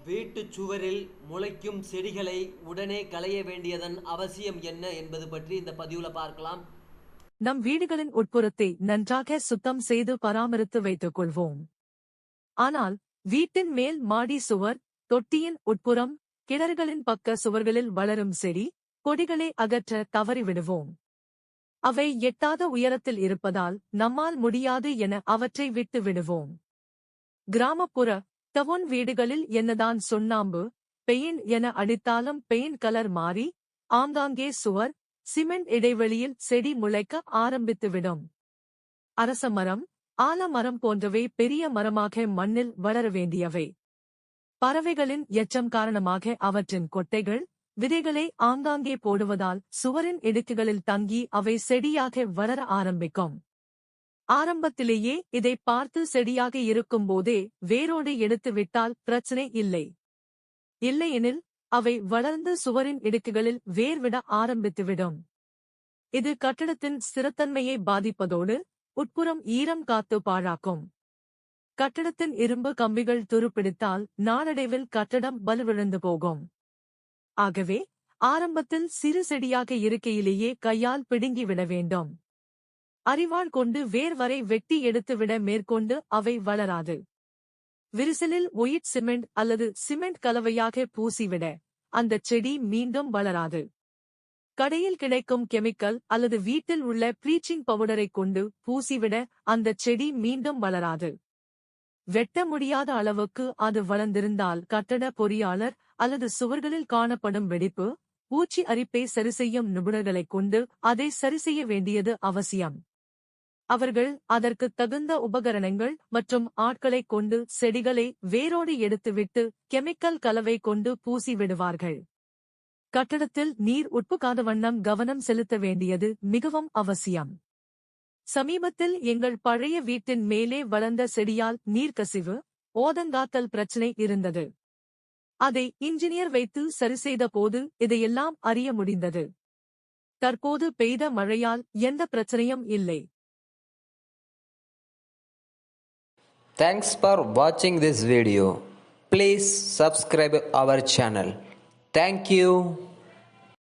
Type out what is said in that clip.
வீட்டுச் சுவரில் முளைக்கும் செடிகளை உடனே களைய வேண்டியதன் அவசியம் என்ன என்பது பற்றி இந்த பதிவுல பார்க்கலாம். நம் வீடுகளின் உட்புறத்தை நன்றாக சுத்தம் செய்து பராமரித்து வைத்துக் கொள்வோம். ஆனால் வீட்டின் மேல் மாடி சுவர், தொட்டியின் உட்புறம், கிணறுகளின் பக்க சுவர்களில் வளரும் செடி, கொடிகளை அகற்ற தவறிவிடுவோம். அவை எட்டாத உயரத்தில் இருப்பதால் நம்மால் முடியாது என அவற்றை விட்டு விடுவோம். கிராமப்புற டவுன் வீடுகளில் என்னதான் சுண்ணாம்பு, பெயிண்ட் என அடித்தாலும் பெயிண்ட் கலர் மாறி, ஆங்காங்கே சுவர், சிமெண்ட் இடைவெளியில் செடி முளைக்க ஆரம்பித்துவிடும். அரச மரம், ஆலமரம் போன்றவை பெரிய மரமாக மண்ணில் வளர வேண்டியவை. பறவைகளின் எச்சம் காரணமாக அவற்றின் கொட்டைகள், விதைகளை ஆங்காங்கே போடுவதால் சுவரின் இடுக்குகளில் தங்கி அவை செடியாக வளர ஆரம்பிக்கும். ஆரம்பத்திலேயே இதை பார்த்து செடியாக இருக்கும்போதே வேரோடு எடுத்துவிட்டால் பிரச்சனை இல்லை. இல்லையெனில் அவை வளர்ந்து சுவரின் இடுக்குகளில் வேர்விட ஆரம்பித்துவிடும். இது கட்டடத்தின் ஸ்திரத்தன்மையை பாதிப்பதோடு உட்புறம் ஈரம் காத்து பாழாக்கும். கட்டடத்தின் இரும்பு கம்பிகள் துருப்பிடித்தால் நாளடைவில் கட்டடம் வலுவிழந்து போகும். ஆகவே ஆரம்பத்தில் சிறு செடியாக இருக்கையிலேயே கையால் பிடுங்கிவிட வேண்டும். அரிவாள் கொண்டு வேர் வரை வெட்டி எடுத்துவிட மேற்கொண்டு அவை வளராது. விரிசலில் ஒயிட் சிமெண்ட் அல்லது சிமெண்ட் கலவையாக பூசிவிட அந்த செடி மீண்டும் வளராது. கடையில் கிடைக்கும் கெமிக்கல் அல்லது வீட்டில் உள்ள ப்ளீச்சிங் பவுடரை கொண்டு பூசிவிட அந்த செடி மீண்டும் வளராது. வெட்ட முடியாத அளவுக்கு அது வளர்ந்திருந்தால் கட்டட பொறியாளர் அல்லது சுவர்களில் காணப்படும் வெடிப்பு, பூச்சி அரிப்பை சரிசெய்யும் நிபுணர்களைக் கொண்டு அதை சரிசெய்ய வேண்டியது அவசியம். அவர்கள் அதற்கு தகுந்த உபகரணங்கள் மற்றும் ஆட்களைக் கொண்டு செடிகளை வேரோடு எடுத்துவிட்டு கெமிக்கல் கலவை கொண்டு பூசி விடுவார்கள். கட்டடத்தில் நீர் உட்புகாத வண்ணம் கவனம் செலுத்த வேண்டியது மிகவும் அவசியம். சமீபத்தில் எங்கள் பழைய வீட்டின் மேலே வளர்ந்த செடியால் நீர்க்கசிவு, ஓதங்காத்தல் பிரச்சினை இருந்தது. அதை இன்ஜினியர் வைத்து சரிசெய்த போது இதையெல்லாம் அறிய முடிந்தது. தற்போது பெய்த மழையால் எந்த பிரச்சனையும் இல்லை. Thanks for watching this video. Please subscribe our channel. Thank you.